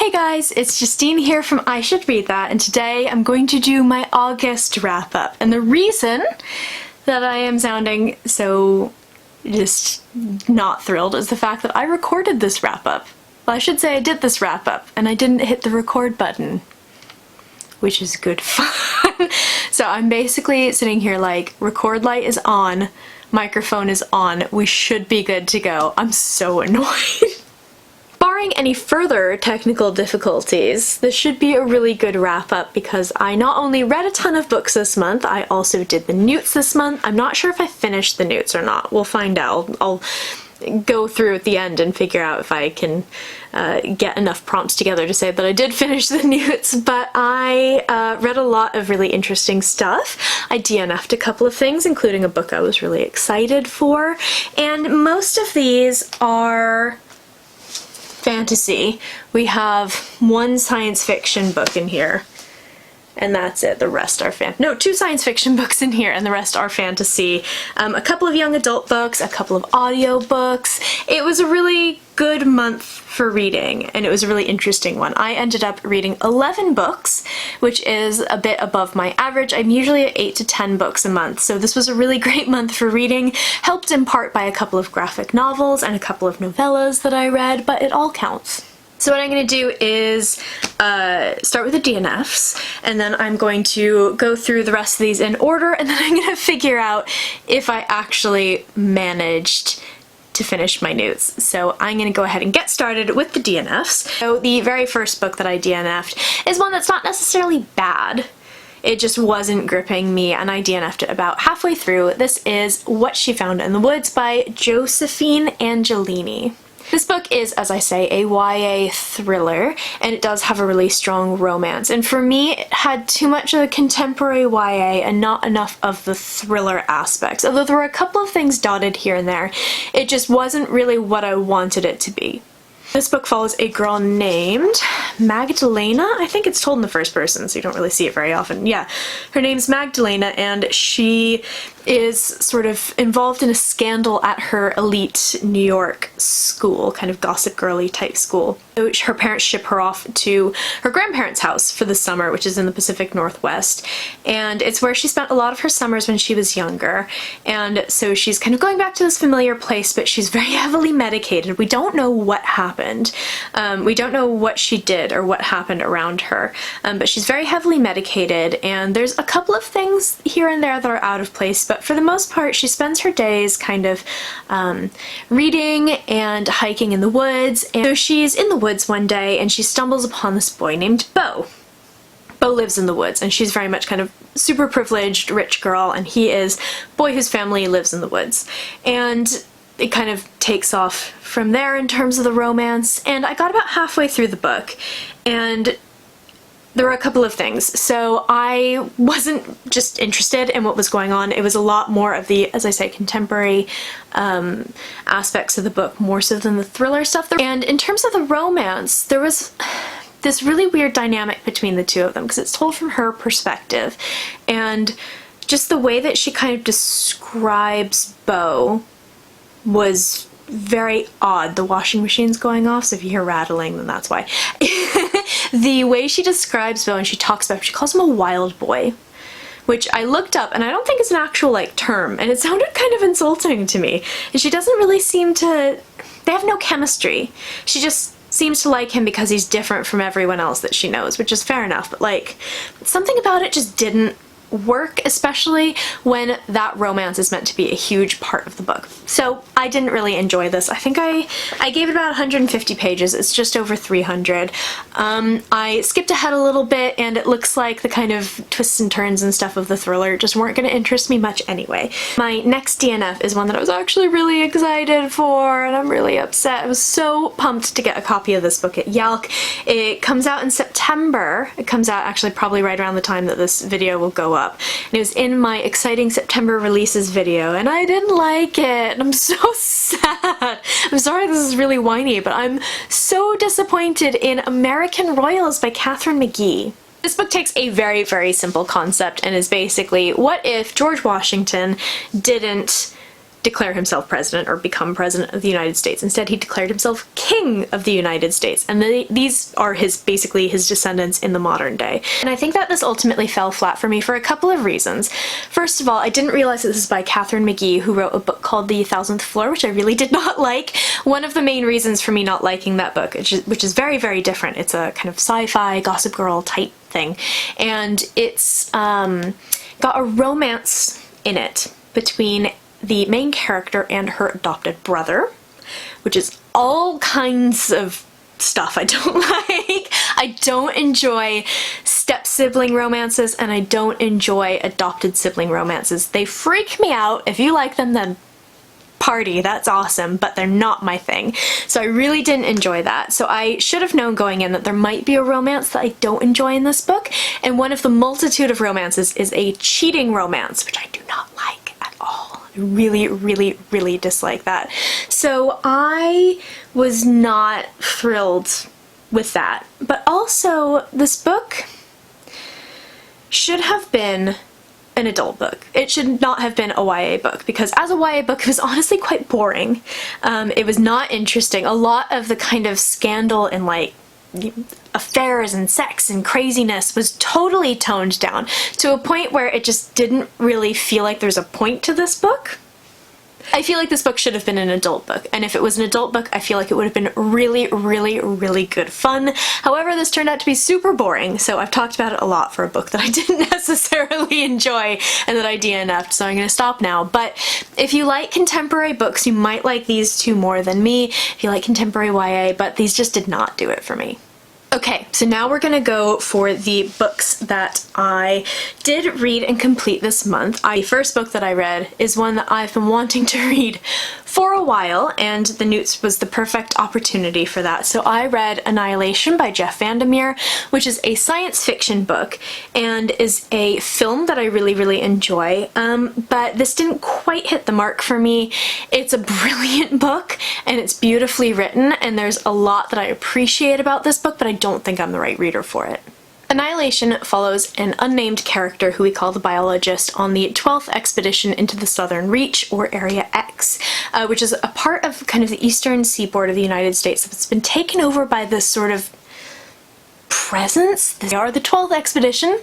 Hey guys, it's Justine here from I Should Read That, and today I'm going to do my August wrap-up. And the reason that I am sounding so just not thrilled is the fact that I recorded this wrap-up. Well, I should say I did this wrap-up, and I didn't hit the record button, which is good fun. So I'm basically sitting here like, record light is on, microphone is on, we should be good to go. I'm so annoyed. Barring any further technical difficulties, this should be a really good wrap-up because I not only read a ton of books this month, I also did the newts this month. I'm not sure if I finished the newts or not. We'll find out. I'll go through at the end and figure out if I can get enough prompts together to say that I did finish the newts, but I read a lot of really interesting stuff. I DNF'd a couple of things, including a book I was really excited for, and most of these are fantasy. We have one science fiction book in here, and that's it. The rest are two science fiction books in here, and the rest are fantasy. A couple of young adult books, a couple of audio books. It was a really good month for reading, and it was a really interesting one. I ended up reading 11 books, which is a bit above my average. I'm usually at 8 to 10 books a month, so this was a really great month for reading, helped in part by a couple of graphic novels and a couple of novellas that I read, but it all counts. So what I'm going to do is start with the DNFs, and then I'm going to go through the rest of these in order, and then I'm going to figure out if I actually managed to finish my newts. So I'm going to go ahead and get started with the DNFs. So the very first book that I DNF'd is one that's not necessarily bad. It just wasn't gripping me, and I DNF'd it about halfway through. This is What She Found in the Woods by Josephine Angelini. This book is, as I say, a YA thriller, and it does have a really strong romance. And for me, it had too much of the contemporary YA and not enough of the thriller aspects. Although there were a couple of things dotted here and there, it just wasn't really what I wanted it to be. This book follows a girl named Magdalena. I think it's told in the first person, so you don't really see it very often. Yeah, her name's Magdalena, and she is sort of involved in a scandal at her elite New York school, kind of gossip girly type school. So her parents ship her off to her grandparents' house for the summer, which is in the Pacific Northwest, and it's where she spent a lot of her summers when she was younger. And so she's kind of going back to this familiar place, but she's very heavily medicated. We don't know what happened. We don't know what she did or what happened around her, but she's very heavily medicated, and there's a couple of things here and there that are out of place, but for the most part she spends her days kind of reading and hiking in the woods. And so she's in the woods one day and she stumbles upon this boy named Beau. Beau lives in the woods, and she's very much kind of super privileged rich girl, and he is a boy whose family lives in the woods. And it kind of takes off from there in terms of the romance, and I got about halfway through the book and there were a couple of things. So I wasn't just interested in what was going on. It was a lot more of the, as I say, contemporary aspects of the book, more so than the thriller stuff. And in terms of the romance, there was this really weird dynamic between the two of them because it's told from her perspective. And just the way that she kind of describes Beau was very odd. The washing machine's going off, so if you hear rattling, then that's why. The way she describes Beau and she talks about him, she calls him a wild boy, which I looked up, and I don't think it's an actual, like, term, and it sounded kind of insulting to me. And she doesn't really seem to... They have no chemistry. She just seems to like him because he's different from everyone else that she knows, which is fair enough, but, like, something about it just didn't work, especially when that romance is meant to be a huge part of the book. So I didn't really enjoy this. I think I gave it about 150 pages. It's just over 300. I skipped ahead a little bit, and it looks like the kind of twists and turns and stuff of the thriller just weren't going to interest me much anyway. My next DNF is one that I was actually really excited for, and I'm really upset. I was so pumped to get a copy of this book at Yalk. It comes out in September. It comes out actually probably right around the time that this video will go up. And it was in my exciting September releases video, and I didn't like it, and I'm so sad. I'm sorry this is really whiny, but I'm so disappointed in American Royals by Katharine McGee. This book takes a very, very simple concept and is basically, what if George Washington didn't declare himself president or become president of the United States. Instead, he declared himself king of the United States, and these are basically his descendants in the modern day. And I think that this ultimately fell flat for me for a couple of reasons. First of all, I didn't realize that this is by Catherine McGee, who wrote a book called The 1000th Floor, which I really did not like. One of the main reasons for me not liking that book, which is very, very different. It's a kind of sci-fi Gossip Girl type thing, and it's got a romance in it between the main character and her adopted brother, which is all kinds of stuff I don't like. I don't enjoy step-sibling romances, and I don't enjoy adopted sibling romances. They freak me out. If you like them, then party, that's awesome, but they're not my thing. So I really didn't enjoy that. So I should have known going in that there might be a romance that I don't enjoy in this book, and one of the multitude of romances is a cheating romance, which I do not like at all. I really, really, really dislike that. So I was not thrilled with that. But also, this book should have been an adult book. It should not have been a YA book, because as a YA book it was honestly quite boring. It was not interesting. A lot of the kind of scandal and like affairs and sex and craziness was totally toned down to a point where it just didn't really feel like there's a point to this book. I feel like this book should have been an adult book, and if it was an adult book, I feel like it would have been really, really, really good fun. However, this turned out to be super boring, so I've talked about it a lot for a book that I didn't necessarily enjoy and that I DNF'd, so I'm going to stop now. But if you like contemporary books, you might like these two more than me. If you like contemporary YA, but these just did not do it for me. Okay, so now we're gonna go for the books that I did read and complete this month. The first book that I read is one that I've been wanting to read for a while, and The Newts was the perfect opportunity for that. So I read Annihilation by Jeff Vandermeer, which is a science fiction book and is a film that I really, really enjoy, but this didn't quite hit the mark for me. It's a brilliant book, and it's beautifully written, and there's a lot that I appreciate about this book, but I don't think I'm the right reader for it. Annihilation follows an unnamed character who we call the biologist on the 12th expedition into the Southern Reach, or Area X, which is a part of kind of the eastern seaboard of the United States. It's been taken over by this sort of presence. They are the 12th expedition.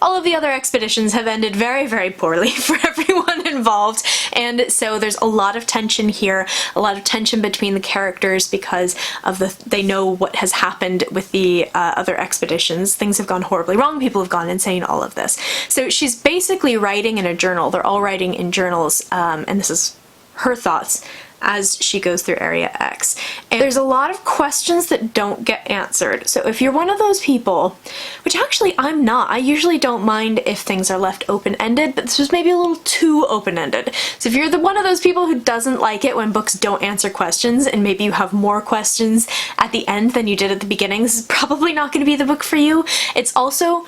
All of the other expeditions have ended very, very poorly for everyone involved, and so there's a lot of tension here, a lot of tension between the characters because of they know what has happened with the other expeditions. Things have gone horribly wrong, people have gone insane, all of this. So she's basically writing in a journal. They're all writing in journals, and this is her thoughts as she goes through Area X. And there's a lot of questions that don't get answered. So if you're one of those people, which actually I'm not, I usually don't mind if things are left open-ended, but this was maybe a little too open-ended. So if you're one of those people who doesn't like it when books don't answer questions, and maybe you have more questions at the end than you did at the beginning, this is probably not going to be the book for you. It's also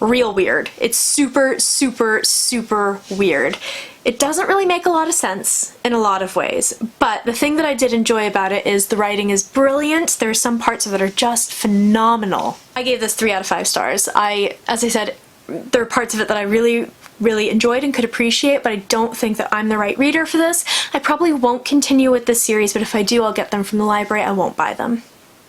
real weird. It's super, super, super weird. It doesn't really make a lot of sense in a lot of ways, but the thing that I did enjoy about it is the writing is brilliant. There are some parts of it are just phenomenal. I gave this 3 out of 5 stars. As I said, there are parts of it that I really, really enjoyed and could appreciate, but I don't think that I'm the right reader for this. I probably won't continue with this series, but if I do, I'll get them from the library. I won't buy them.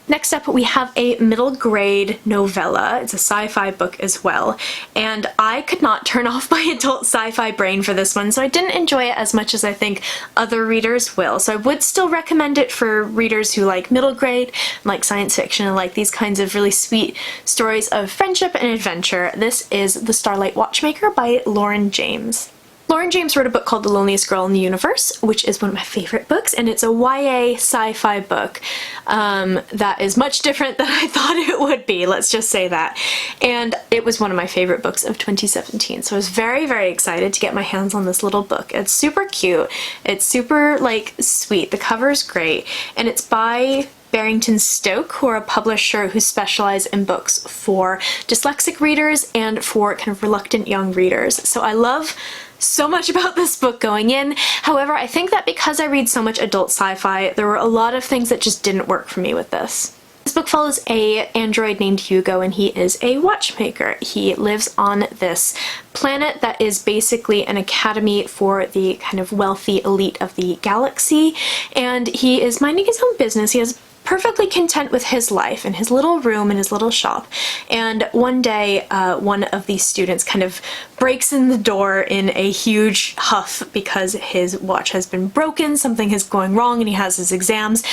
Next up, we have a middle grade novella. It's a sci-fi book as well, and I could not turn off my adult sci-fi brain for this one, so I didn't enjoy it as much as I think other readers will. So I would still recommend it for readers who like middle grade, like science fiction, and like these kinds of really sweet stories of friendship and adventure. This is The Starlight Watchmaker by Lauren James. Lauren James wrote a book called The Loneliest Girl in the Universe, which is one of my favorite books, and it's a YA sci-fi book that is much different than I thought it would be, let's just say that. And it was one of my favorite books of 2017, so I was very, very excited to get my hands on this little book. It's super cute, it's super, like, sweet, the cover's great, and it's by Barrington Stoke, who are a publisher who specialize in books for dyslexic readers and for kind of reluctant young readers. So I love so much about this book going in. However, I think that because I read so much adult sci-fi, there were a lot of things that just didn't work for me with this. This book follows a android named Hugo, and he is a watchmaker. He lives on this planet that is basically an academy for the kind of wealthy elite of the galaxy, and he is minding his own business. He is perfectly content with his life in his little room in his little shop, and one day one of these students kind of breaks in the door in a huge huff because his watch has been broken, something is going wrong, and he has his exams.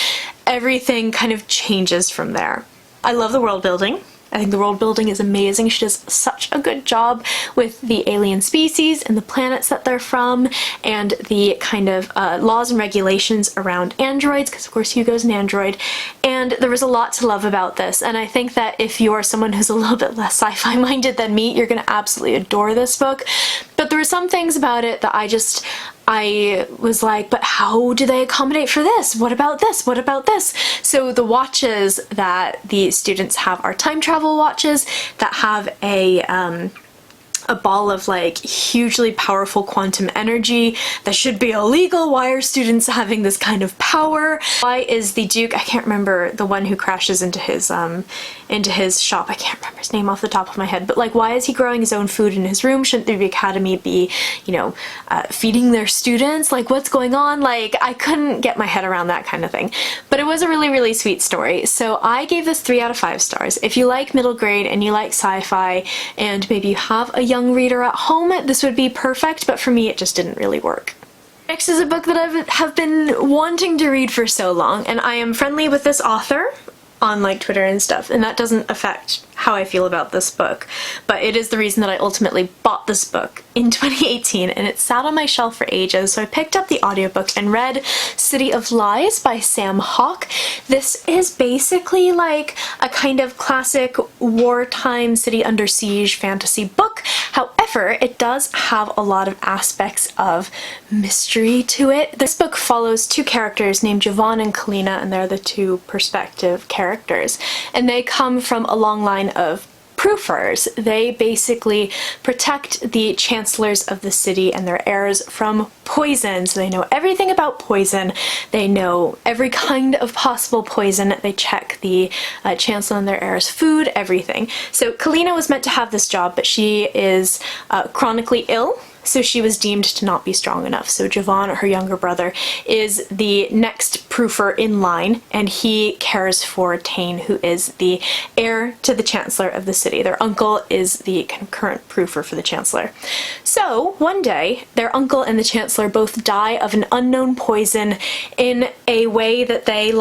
Everything kind of changes from there. I love the world building. I think the world building is amazing. She does such a good job with the alien species and the planets that they're from, and the kind of laws and regulations around androids, because of course Hugo's an android, and there was a lot to love about this. And I think that if you're someone who's a little bit less sci-fi minded than me, you're going to absolutely adore this book. But there were some things about it that I was like, but how do they accommodate for this? What about this? What about this? So the watches that the students have are time travel watches that have a ball of like hugely powerful quantum energy that should be illegal. Why are students having this kind of power? Why is the Duke, I can't remember the one who crashes into his shop, I can't remember his name off the top of my head, but like, why is he growing his own food in his room? Shouldn't the academy be, you know, feeding their students? Like, what's going on? Like, I couldn't get my head around that kind of thing, but it was a really, really sweet story. So I gave this 3 out of 5 stars. If you like middle grade and you like sci-fi and maybe you have a young reader at home, this would be perfect, but for me it just didn't really work. Next is a book that I have been wanting to read for so long, and I am friendly with this author on like Twitter and stuff, and that doesn't affect how I feel about this book, but it is the reason that I ultimately bought this book in 2018, and it sat on my shelf for ages, so I picked up the audiobook and read City of Lies by Sam Hawke. This is basically like a kind of classic wartime city under siege fantasy book. However, it does have a lot of aspects of mystery to it. This book follows 2 characters named Javon and Kalina, and they're the 2 perspective characters, and they come from a long line of proofers. They basically protect the chancellors of the city and their heirs from poison. So they know everything about poison. They know every kind of possible poison. They check the chancellor and their heirs' food, everything. So Kalina was meant to have this job, but she is chronically ill. So she was deemed to not be strong enough. So Javon, her younger brother, is the next proofer in line, and he cares for Tane, who is the heir to the chancellor of the city. Their uncle is the concurrent proofer for the chancellor. So one day, their uncle and the chancellor both die of an unknown poison in a way that they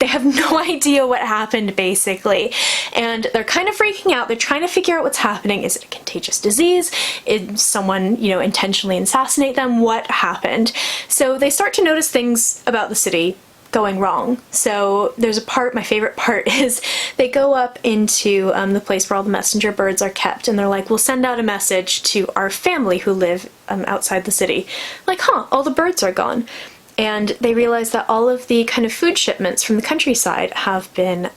have no idea what happened, basically, and they're kind of freaking out. They're trying to figure out what's happening. Is it a contagious disease? Did someone, you know, intentionally assassinate them? What happened? So they start to notice things about the city going wrong. So there's a part, my favorite part, is they go up into the place where all the messenger birds are kept, and they're like, we'll send out a message to our family who live outside the city. Like, huh, all the birds are gone. And they realize that all of the kind of food shipments from the countryside have been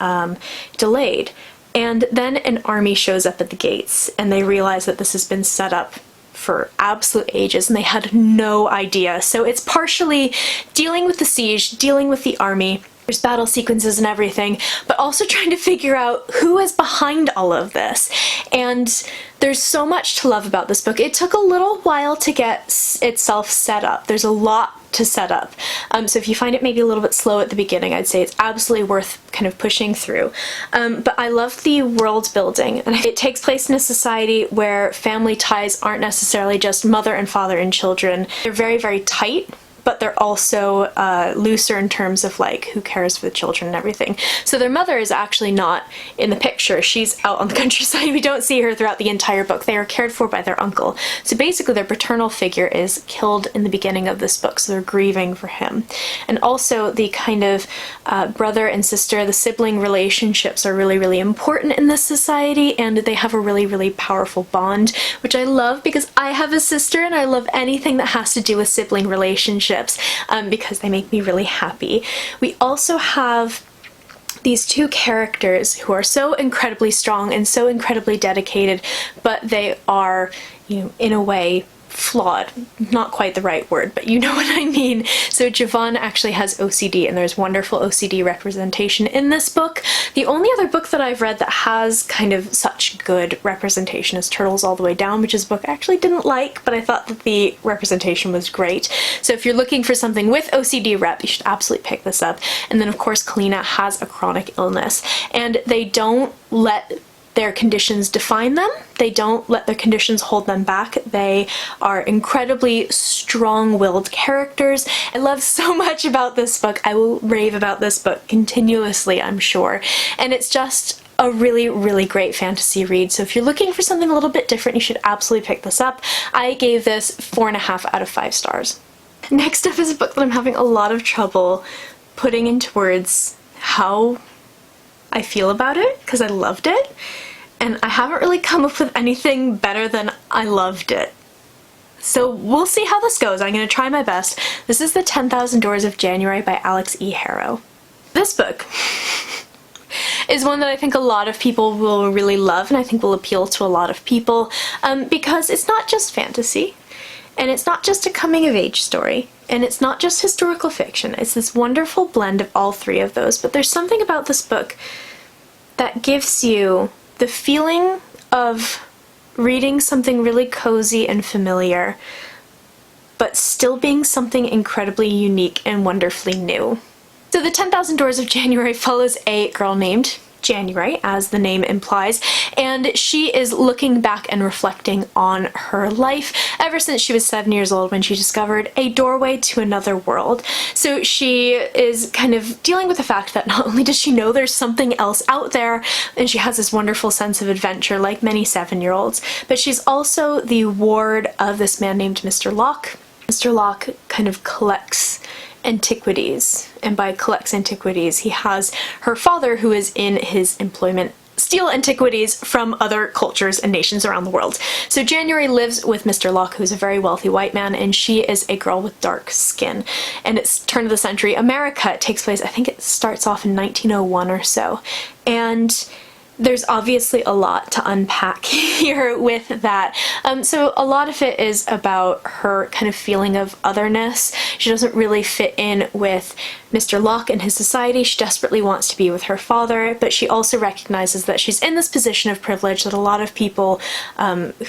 delayed. And then an army shows up at the gates, and they realize that this has been set up for absolute ages, and they had no idea. So it's partially dealing with the siege, dealing with the army, there's battle sequences and everything, but also trying to figure out who is behind all of this. And there's so much to love about this book. It took a little while to get itself set up. There's a lot to set up. So if you find it maybe a little bit slow at the beginning, I'd say it's absolutely worth kind of pushing through. But I love the world building, and it takes place in a society where family ties aren't necessarily just mother and father and children. They're very, very tight, but they're also looser in terms of like who cares for the children and everything. So their mother is actually not in the picture. She's out on the countryside. We don't see her throughout the entire book. They are cared for by their uncle. So basically their paternal figure is killed in the beginning of this book, so they're grieving for him. And also the kind of brother and sister, the sibling relationships are really, really important in this society, and they have a really, really powerful bond, which I love because I have a sister and I love anything that has to do with sibling relationships. Because they make me really happy. We also have these 2 characters who are so incredibly strong and so incredibly dedicated, but they are, you know, in a way flawed. Not quite the right word, but you know what I mean. So Javon actually has OCD, and there's wonderful OCD representation in this book. The only other book that I've read that has kind of such good representation is Turtles All the Way Down, which is a book I actually didn't like, but I thought that the representation was great. So if you're looking for something with OCD rep, you should absolutely pick this up. And then of course Kalina has a chronic illness, and they don't let their conditions define them. They don't let their conditions hold them back. They are incredibly strong-willed characters. I love so much about this book. I will rave about this book continuously, I'm sure. And it's just a really, really great fantasy read. So if you're looking for something a little bit different, you should absolutely pick this up. I gave this 4.5 out of 5 stars. Next up is a book that I'm having a lot of trouble putting into words how I feel about it, because I loved it, and I haven't really come up with anything better than I loved it. So we'll see how this goes. I'm going to try my best. This is The 10,000 Doors of January by Alex E. Harrow. This book is one that I think a lot of people will really love, and I think will appeal to a lot of people, because it's not just fantasy, and it's not just a coming-of-age story, and it's not just historical fiction. It's this wonderful blend of all three of those, but there's something about this book that gives you the feeling of reading something really cozy and familiar, but still being something incredibly unique and wonderfully new. So The 10,000 Doors of January follows a girl named January, as the name implies, and she is looking back and reflecting on her life ever since she was 7 years old, when she discovered a doorway to another world. So she is kind of dealing with the fact that not only does she know there's something else out there, and she has this wonderful sense of adventure like many 7-year-olds, but she's also the ward of this man named Mr. Locke. Mr. Locke kind of collects antiquities, and by collects antiquities he has her father, who is in his employment, steal antiquities from other cultures and nations around the world. So January lives with Mr. Locke, who's a very wealthy white man, and she is a girl with dark skin. And it's turn of the century America. It takes place, I think it starts off in 1901 or so, and there's obviously a lot to unpack here with that. So a lot of it is about her kind of feeling of otherness. She doesn't really fit in with Mr. Locke and his society. She desperately wants to be with her father, but she also recognizes that she's in this position of privilege that a lot of people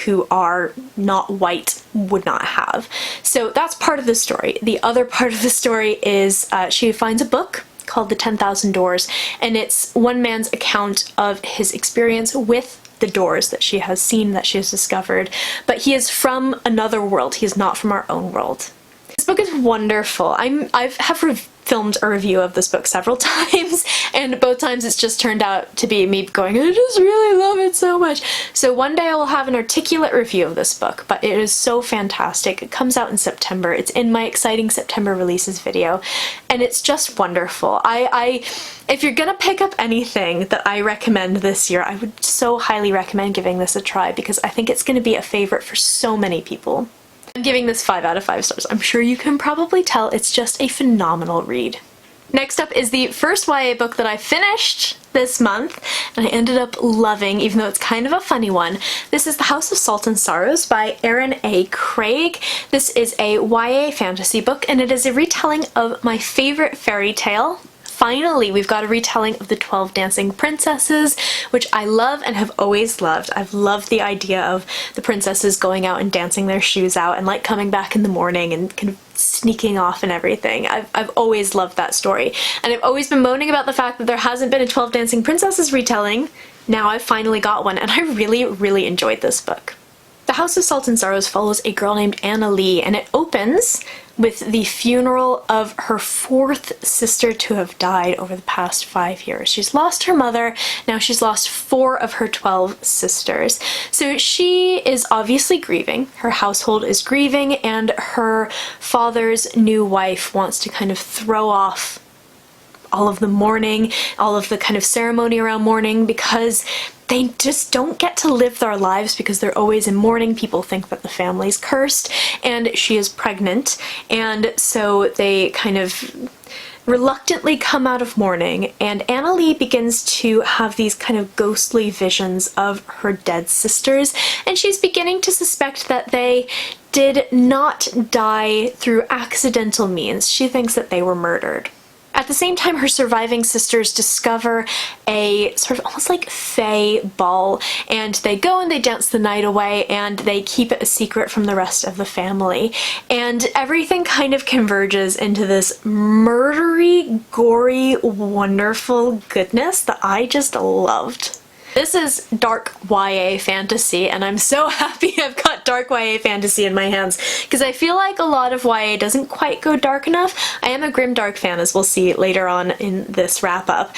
who are not white would not have. So that's part of the story. The other part of the story is she finds a book called The 10,000 Doors, and it's one man's account of his experience with the doors that she has seen, that she has discovered, but he is from another world. He is not from our own world. This book is wonderful. I have filmed a review of this book several times, and both times it's just turned out to be me going, I just really love it so much. So one day I will have an articulate review of this book, but it is so fantastic. It comes out in September. It's in my exciting September releases video, and it's just wonderful. If you're gonna pick up anything that I recommend this year, I would so highly recommend giving this a try, because I think it's gonna be a favorite for so many people. I'm giving this 5 out of 5 stars. I'm sure you can probably tell it's just a phenomenal read. Next up is the first YA book that I finished this month, and I ended up loving, even though it's kind of a funny one. This is The House of Salt and Sorrows by Erin A. Craig. This is a YA fantasy book, and it is a retelling of my favorite fairy tale. Finally, we've got a retelling of the 12 Dancing Princesses, which I love and have always loved. I've loved the idea of the princesses going out and dancing their shoes out and like coming back in the morning and kind of sneaking off and everything. I've always loved that story. And I've always been moaning about the fact that there hasn't been a 12 Dancing Princesses retelling. Now I've finally got one, and I really, really enjoyed this book. The House of Salt and Sorrows follows a girl named Anna Lee, and it opens with the funeral of her 4th sister to have died over the past 5 years. She's lost her mother, now she's lost 4 of her 12 sisters. So she is obviously grieving, her household is grieving, and her father's new wife wants to kind of throw off all of the mourning, all of the kind of ceremony around mourning, because they just don't get to live their lives because they're always in mourning. People think that the family's cursed, and she is pregnant, and so they kind of reluctantly come out of mourning, and Anna Lee begins to have these kind of ghostly visions of her dead sisters, and she's beginning to suspect that they did not die through accidental means. She thinks that they were murdered. At the same time, her surviving sisters discover a sort of almost like fae ball, and they go and they dance the night away, and they keep it a secret from the rest of the family. And everything kind of converges into this murdery, gory, wonderful goodness that I just loved. This is dark YA fantasy, and I'm so happy I've got dark YA fantasy in my hands, because I feel like a lot of YA doesn't quite go dark enough. I am a grimdark fan, as we'll see later on in this wrap-up.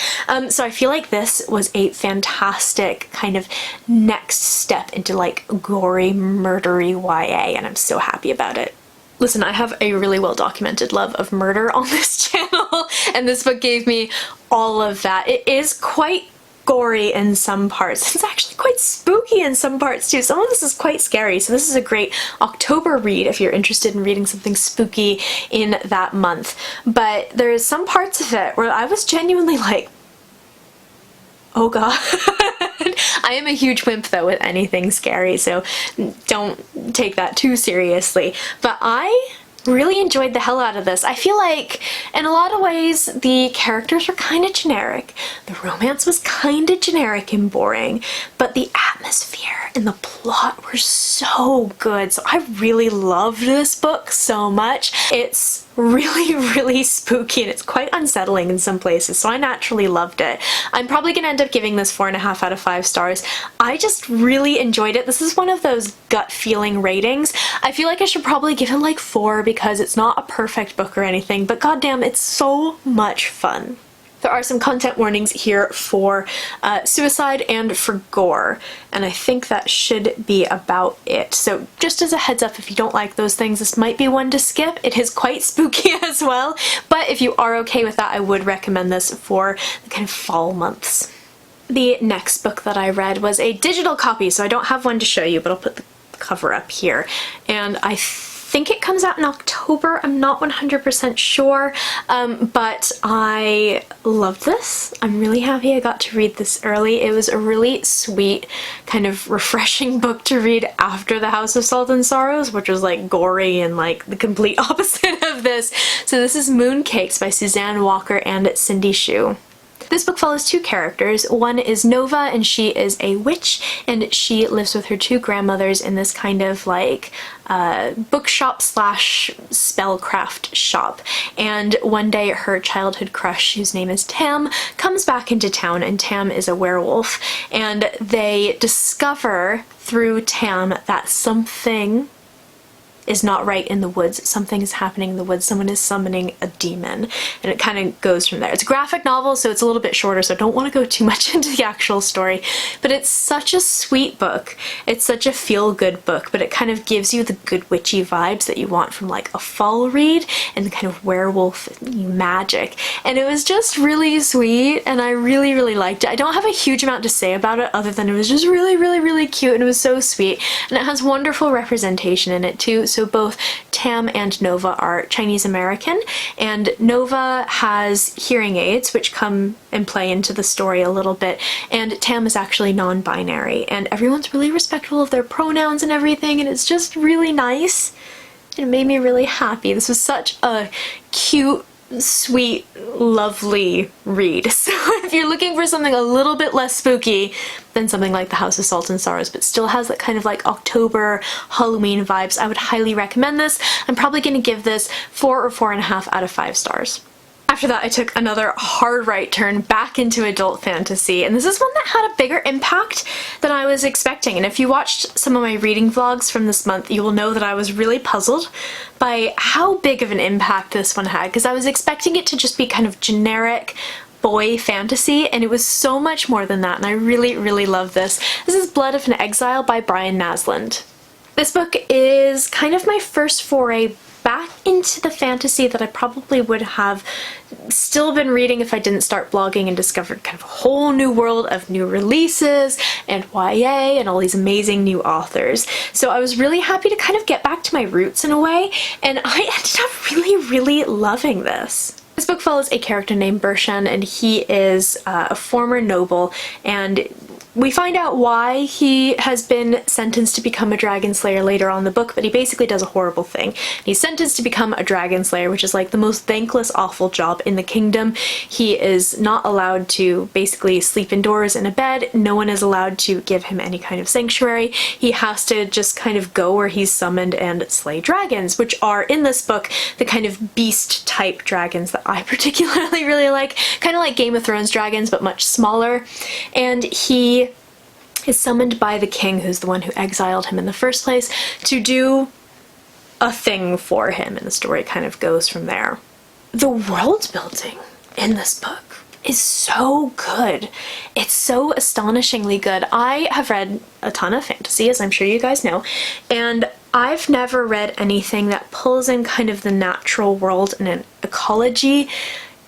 So I feel like this was a fantastic kind of next step into like gory, murdery YA, and I'm so happy about it. Listen, I have a really well-documented love of murder on this channel, and this book gave me all of that. It is quite gory in some parts. It's actually quite spooky in some parts too. Some of this is quite scary, so this is a great October read if you're interested in reading something spooky in that month. But there's some parts of it where I was genuinely like, oh god. I am a huge wimp though with anything scary, so don't take that too seriously. But I really enjoyed the hell out of this. I feel like in a lot of ways the characters were kind of generic, the romance was kind of generic and boring, but the atmosphere and the plot were so good. So I really loved this book so much. It's really spooky and it's quite unsettling in some places, so I naturally loved it. I'm probably gonna end up giving this 4.5 out of 5 stars. I just really enjoyed it. This is one of those gut feeling ratings. I feel like I should probably give it like 4 because it's not a perfect book or anything, but goddamn, it's so much fun. There are some content warnings here for suicide and for gore, and I think that should be about it. So just as a heads up, if you don't like those things, this might be one to skip. It is quite spooky as well, but if you are okay with that, I would recommend this for the kind of fall months. The next book that I read was a digital copy, so I don't have one to show you, but I'll put the cover up here. And I think it comes out in October. I'm not 100% sure, but I loved this. I'm really happy I got to read this early. It was a really sweet, kind of refreshing book to read after The House of Salt and Sorrows, which was like gory and like the complete opposite of this. So this is Mooncakes by Suzanne Walker and Cindy Shu. This book follows two characters. One is Nova, and she is a witch, and she lives with her two grandmothers in this kind of like bookshop slash spellcraft shop. And one day her childhood crush, whose name is Tam, comes back into town, and Tam is a werewolf, and they discover through Tam that something is not right in the woods. Something is happening in the woods. Someone is summoning a demon, and it kind of goes from there. It's a graphic novel, so it's a little bit shorter, so I don't want to go too much into the actual story, but it's such a sweet book. It's such a feel-good book, but it kind of gives you the good witchy vibes that you want from like a fall read and the kind of werewolf magic, and it was just really sweet, and I really liked it. I don't have a huge amount to say about it other than it was just really cute, and it was so sweet, and it has wonderful representation in it too. So both Tam and Nova are Chinese American, and Nova has hearing aids which come and play into the story a little bit, and Tam is actually non-binary, and everyone's really respectful of their pronouns and everything, and it's just really nice. It made me really happy. This was such a cute, sweet, lovely read. So if you're looking for something a little bit less spooky than something like The House of Salt and Sorrows, but still has that kind of like October Halloween vibes, I would highly recommend this. I'm probably going to give this 4 or 4.5 out of 5 stars. After that, I took another hard right turn back into adult fantasy, and this is one that had a bigger impact than I was expecting. And if you watched some of my reading vlogs from this month, you will know that I was really puzzled by how big of an impact this one had, because I was expecting it to just be kind of generic boy fantasy, and it was so much more than that, and I really love this. This is Blood of an Exile by Brian Naslund. This book is kind of my first foray back into the fantasy that I probably would have still been reading if I didn't start blogging and discovered kind of a whole new world of new releases and YA and all these amazing new authors. So I was really happy to kind of get back to my roots in a way, and I ended up really loving this. This book follows a character named Bershan, and he is a former noble, and we find out why he has been sentenced to become a dragon slayer later on in the book, but he basically does a horrible thing. He's sentenced to become a dragon slayer, which is like the most thankless, awful job in the kingdom. He is not allowed to basically sleep indoors in a bed. No one is allowed to give him any kind of sanctuary. He has to just kind of go where he's summoned and slay dragons, which are in this book the kind of beast type dragons that I particularly really like. Kind of like Game of Thrones dragons, but much smaller. And he is summoned by the king, who's the one who exiled him in the first place, to do a thing for him, and the story kind of goes from there. The world building in this book is so good. It's so astonishingly good. I have read a ton of fantasy, as I'm sure you guys know, and I've never read anything that pulls in kind of the natural world and an ecology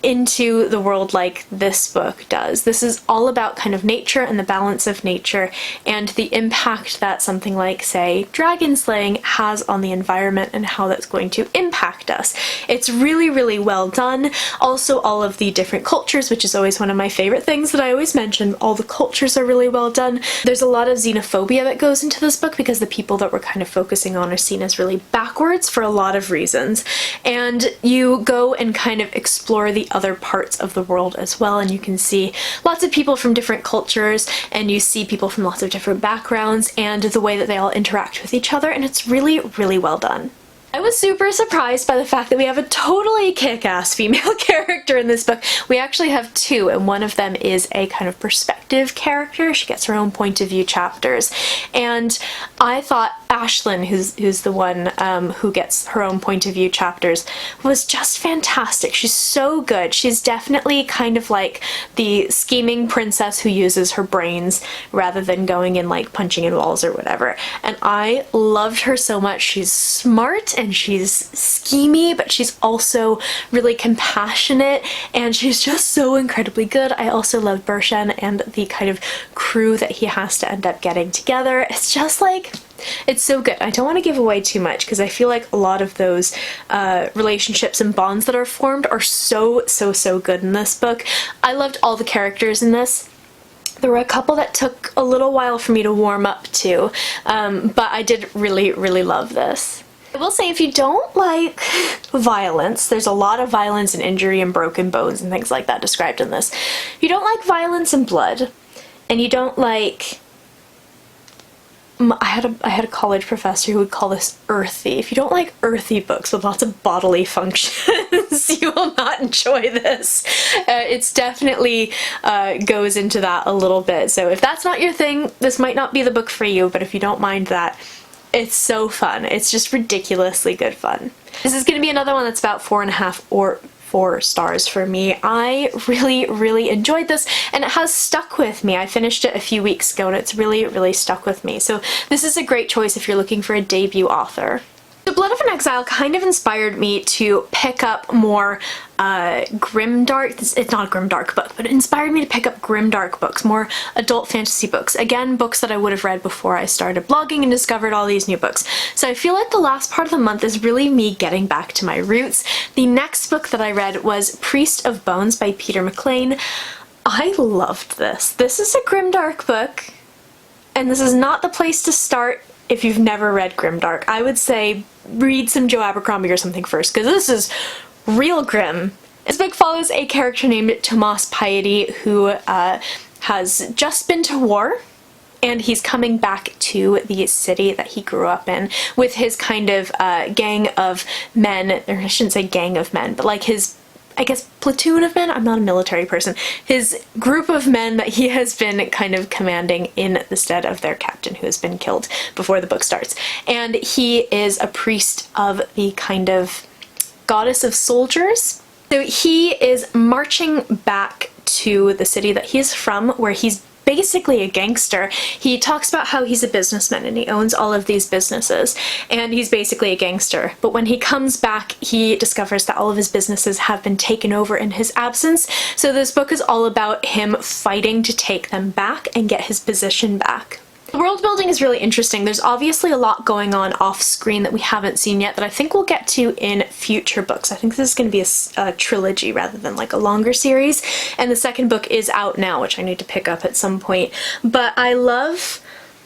into the world like this book does. This is all about kind of nature and the balance of nature and the impact that something like, say, dragon slaying has on the environment and how that's going to impact us. It's really, really well done. Also, all of the different cultures, which is always one of my favorite things that I always mention, all the cultures are really well done. There's a lot of xenophobia that goes into this book because the people that we're kind of focusing on are seen as really backwards for a lot of reasons. And you go and kind of explore the other parts of the world as well, and you can see lots of people from different cultures, and you see people from lots of different backgrounds and the way that they all interact with each other, and it's really, really well done. I was super surprised by the fact that we have a totally kick-ass female character in this book. We actually have two, and one of them is a kind of perspective character. She gets her own point of view chapters, and I thought Ashlyn, who's the one who gets her own point of view chapters, was just fantastic. She's so good. She's definitely kind of like the scheming princess who uses her brains rather than going and like punching in walls or whatever, and I loved her so much. She's smart and she's schemy, but she's also really compassionate, and she's just so incredibly good. I also love Bershen and the kind of crew that he has to end up getting together. It's just like, it's so good. I don't want to give away too much because I feel like a lot of those relationships and bonds that are formed are so good in this book. I loved all the characters in this. There were a couple that took a little while for me to warm up to, but I did really, really love this. I will say, if you don't like violence, there's a lot of violence and injury and broken bones and things like that described in this. If you don't like violence and blood, and you don't like... I had a college professor who would call this earthy. If you don't like earthy books with lots of bodily functions, you will not enjoy this. It's definitely goes into that a little bit. So if that's not your thing, this might not be the book for you, but if you don't mind that, it's so fun. It's just ridiculously good fun. This is going to be another one that's about 4.5 or 4 stars for me. I really, really enjoyed this, and it has stuck with me. I finished it a few weeks ago, and it's really, really stuck with me. So this is a great choice if you're looking for a debut author. The Blood of an Exile kind of inspired me to pick up more grimdark, it's not a grimdark book, but it inspired me to pick up grimdark books, more adult fantasy books. Again, books that I would have read before I started blogging and discovered all these new books. So I feel like the last part of the month is really me getting back to my roots. The next book that I read was Priest of Bones by Peter McLean. I loved this. This is a grimdark book, and this is not the place to start if you've never read grimdark. I would say read some Joe Abercrombie or something first, because this is real grim. This book follows a character named Tomas Piety who has just been to war, and he's coming back to the city that he grew up in with his kind of gang of men, or I shouldn't say gang of men, but like his, I guess, platoon of men? I'm not a military person. His group of men that he has been kind of commanding in the stead of their captain who has been killed before the book starts. And he is a priest of the kind of goddess of soldiers. So he is marching back to the city that he's from, where he's basically a gangster. He talks about how he's a businessman and he owns all of these businesses, and he's basically a gangster. But when he comes back, he discovers that all of his businesses have been taken over in his absence. So this book is all about him fighting to take them back and get his position back. The world building is really interesting. There's obviously a lot going on off screen that we haven't seen yet that I think we'll get to in future books. I think this is going to be a trilogy rather than like a longer series, and the second book is out now, which I need to pick up at some point. But I love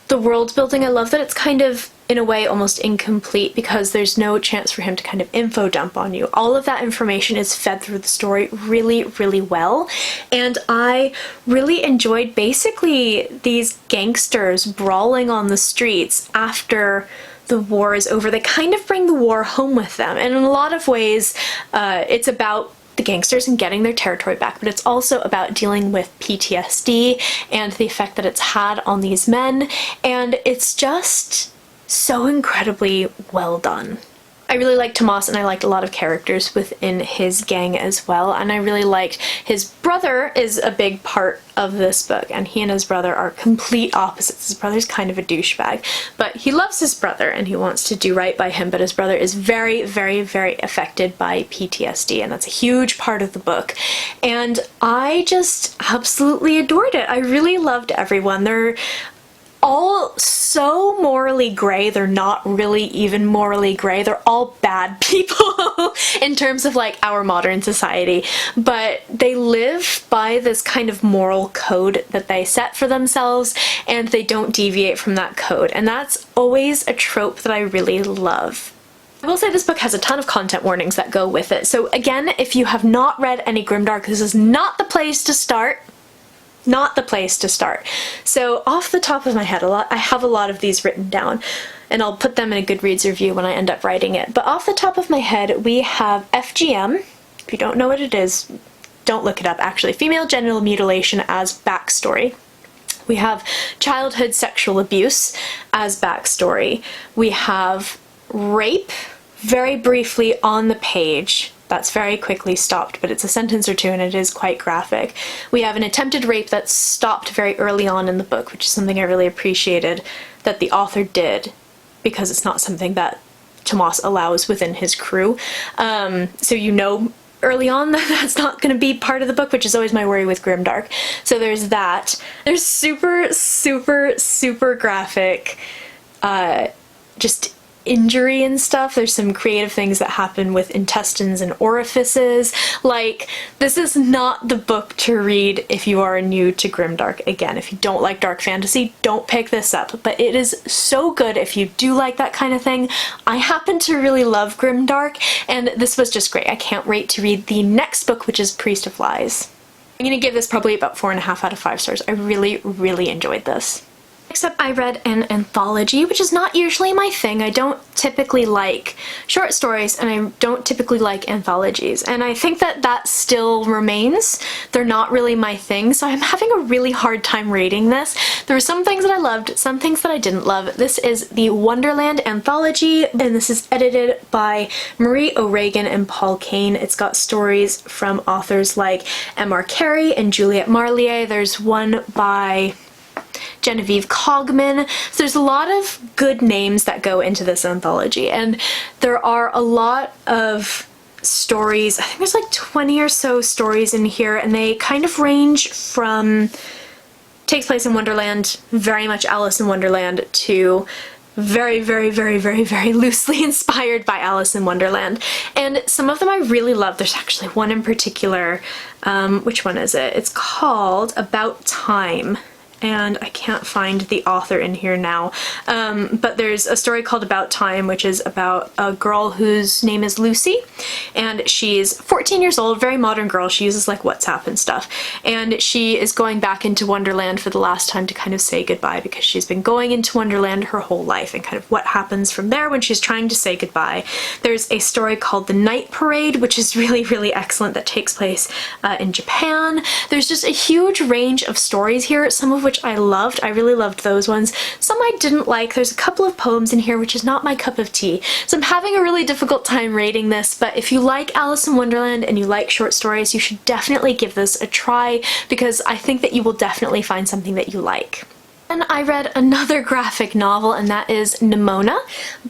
the world building. I love that it's kind of, in a way, almost incomplete because there's no chance for him to kind of info dump on you. All of that information is fed through the story really, really well, and I really enjoyed basically these gangsters brawling on the streets after the war is over. They kind of bring the war home with them, and in a lot of ways it's about the gangsters and getting their territory back, but it's also about dealing with PTSD and the effect that it's had on these men, and it's just so incredibly well done. I really liked Tomas, and I liked a lot of characters within his gang as well, and I really liked his brother is a big part of this book, and he and his brother are complete opposites. His brother's kind of a douchebag, but he loves his brother and he wants to do right by him, but his brother is very, very, very affected by PTSD, and that's a huge part of the book, and I just absolutely adored it. I really loved everyone. They're all so morally gray. They're not really even morally gray. They're all bad people in terms of like our modern society, but they live by this kind of moral code that they set for themselves, and they don't deviate from that code, and that's always a trope that I really love. I will say this book has a ton of content warnings that go with it, so again, if you have not read any grimdark, this is not the place to start. Not the place to start. So off the top of my head, I have a lot of these written down, and I'll put them in a Goodreads review when I end up writing it. But off the top of my head, we have FGM. If you don't know what it is, don't look it up actually. Female genital mutilation as backstory. We have childhood sexual abuse as backstory. We have rape, very briefly on the page. That's very quickly stopped, but it's a sentence or two and it is quite graphic. We have an attempted rape that's stopped very early on in the book, which is something I really appreciated that the author did, because it's not something that Tomas allows within his crew. So you know early on that that's not going to be part of the book, which is always my worry with grimdark. So there's that. There's super, super, super graphic just injury and stuff. There's some creative things that happen with intestines and orifices. Like, this is not the book to read if you are new to grimdark. Again, if you don't like dark fantasy, don't pick this up, but it is so good if you do like that kind of thing. I happen to really love grimdark, and this was just great. I can't wait to read the next book, which is Priest of Lies. I'm gonna give this probably about 4.5 out of 5 stars. I really, really enjoyed this. Next up, I read an anthology, which is not usually my thing. I don't typically like short stories, and I don't typically like anthologies, and I think that that still remains. They're not really my thing, so I'm having a really hard time rating this. There were some things that I loved, some things that I didn't love. This is the Wunderland anthology, and this is edited by Marie O'Regan and Paul Kane. It's got stories from authors like M.R. Carey and Juliet Marlier. There's one by Genevieve Cogman. So there's a lot of good names that go into this anthology, and there are a lot of stories. I think there's like 20 or so stories in here, and they kind of range from takes place in Wonderland, very much Alice in Wonderland, to very, very, very, very, very loosely inspired by Alice in Wonderland. And some of them I really love. There's actually one in particular. Which one is it? It's called About Time, and I can't find the author in here now, but there's a story called About Time, which is about a girl whose name is Lucy, and she's 14 years old, very modern girl. She uses like WhatsApp and stuff, and she is going back into Wonderland for the last time to kind of say goodbye, because she's been going into Wonderland her whole life, and kind of what happens from there when she's trying to say goodbye. There's a story called The Night Parade, which is really, really excellent, that takes place in Japan. There's just a huge range of stories here, some of which I loved. I really loved those ones. Some I didn't like. There's a couple of poems in here which is not my cup of tea. So I'm having a really difficult time rating this, but if you like Alice in Wonderland and you like short stories, you should definitely give this a try, because I think that you will definitely find something that you like. And I read another graphic novel, and that is Nimona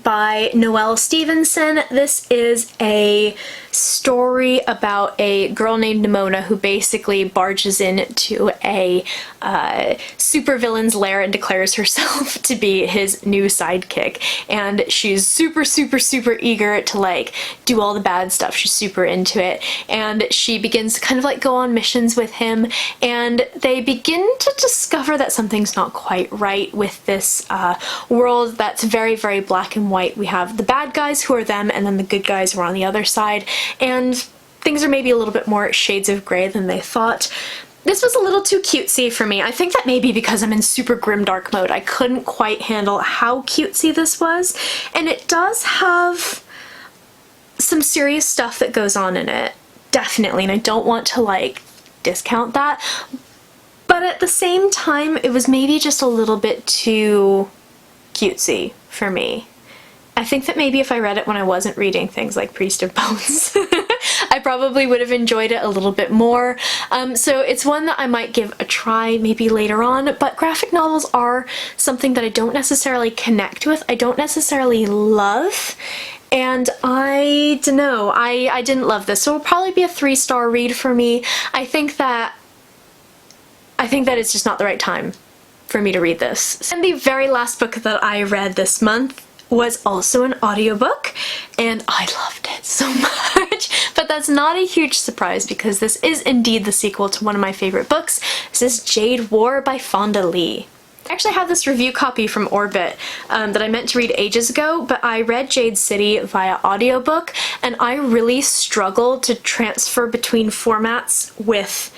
by Noelle Stevenson. This is a story about a girl named Nimona who basically barges into a supervillain's lair and declares herself to be his new sidekick. And she's super, super, super eager to like do all the bad stuff. She's super into it. And she begins to kind of like go on missions with him, and they begin to discover that something's not quite right with this world that's very, very black and white. We have the bad guys who are them, and then the good guys who are on the other side, and things are maybe a little bit more shades of grey than they thought. This was a little too cutesy for me. I think that maybe because I'm in super grimdark mode, I couldn't quite handle how cutesy this was, and it does have some serious stuff that goes on in it, definitely, and I don't want to like discount that, but at the same time it was maybe just a little bit too cutesy for me. I think that maybe if I read it when I wasn't reading things like Priest of Bones, I probably would have enjoyed it a little bit more. So it's one that I might give a try maybe later on, but graphic novels are something that I don't necessarily connect with, I don't necessarily love, and I don't know, I didn't love this, so it'll probably be a 3-star read for me. I think that it's just not the right time for me to read this. And the very last book that I read this month was also an audiobook, and I loved it so much. But that's not a huge surprise because this is indeed the sequel to one of my favorite books. This is Jade War by Fonda Lee. I actually have this review copy from Orbit that I meant to read ages ago, but I read Jade City via audiobook, and I really struggled to transfer between formats with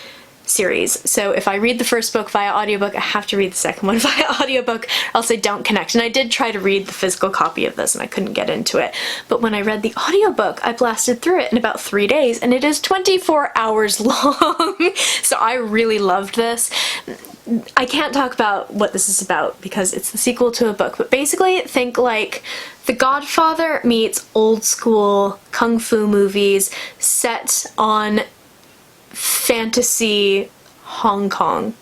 series. So if I read the first book via audiobook, I have to read the second one via audiobook, or else I don't connect. And I did try to read the physical copy of this and I couldn't get into it. But when I read the audiobook, I blasted through it in about 3 days, and it is 24 hours long. So I really loved this. I can't talk about what this is about because it's the sequel to a book, but basically think like The Godfather meets old school kung fu movies set on fantasy Hong Kong.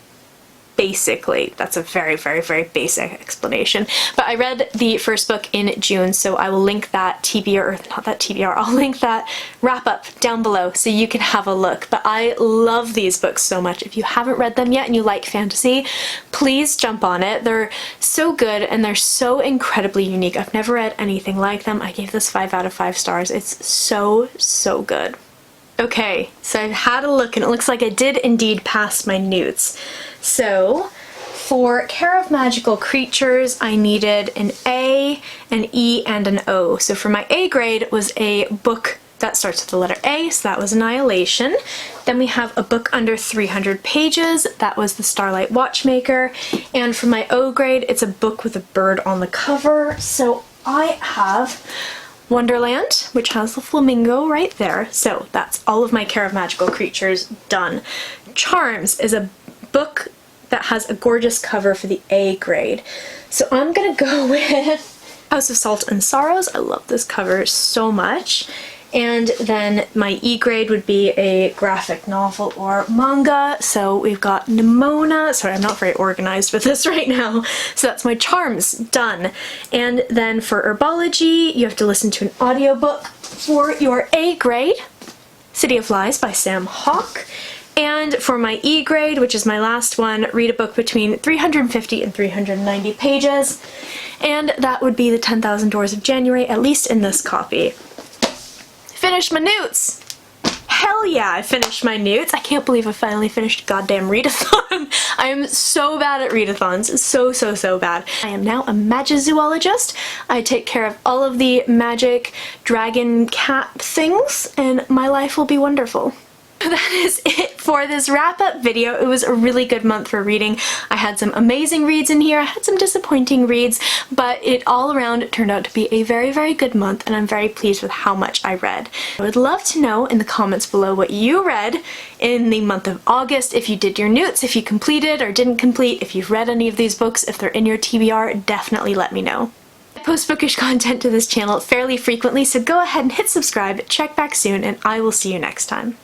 Basically, that's a very, very, very basic explanation. But I read the first book in June, so I will link that TBR, or not that TBR, I'll link that wrap-up down below so you can have a look. But I love these books so much. If you haven't read them yet and you like fantasy, please jump on it. They're so good and they're so incredibly unique. I've never read anything like them. I gave this 5 out of 5 stars. It's so, so good. Okay, so I've had a look and it looks like I did indeed pass my newts. So, for Care of Magical Creatures, I needed an A, an E, and an O. So for my A grade was a book that starts with the letter A, so that was Annihilation. Then we have a book under 300 pages, that was the Starlight Watchmaker. And for my O grade, it's a book with a bird on the cover. So I have Wunderland, which has the flamingo right there. So that's all of my Care of Magical Creatures done. Charms is a book that has a gorgeous cover for the A grade. So I'm gonna go with House of Salt and Sorrows. I love this cover so much. And then my E grade would be a graphic novel or manga. So we've got Nimona. Sorry, I'm not very organized with this right now. So that's my charms done. And then for herbology, you have to listen to an audiobook. For your A grade, City of Lies by Sam Hawke. And for my E grade, which is my last one, read a book between 350 and 390 pages. And that would be The 10,000 Doors of January, at least in this copy. Finished my newts! Hell yeah, I finished my newts. I can't believe I finally finished a goddamn readathon. I am so bad at readathons. So, so, so bad. I am now a magizoologist. I take care of all of the magic dragon cat things, and my life will be wonderful. That is it for this wrap-up video. It was a really good month for reading. I had some amazing reads in here, I had some disappointing reads, but it all around turned out to be a very, very good month, and I'm very pleased with how much I read. I would love to know in the comments below what you read in the month of August, if you did your newts, if you completed or didn't complete, if you've read any of these books, if they're in your TBR, definitely let me know. I post bookish content to this channel fairly frequently, so go ahead and hit subscribe, check back soon, and I will see you next time.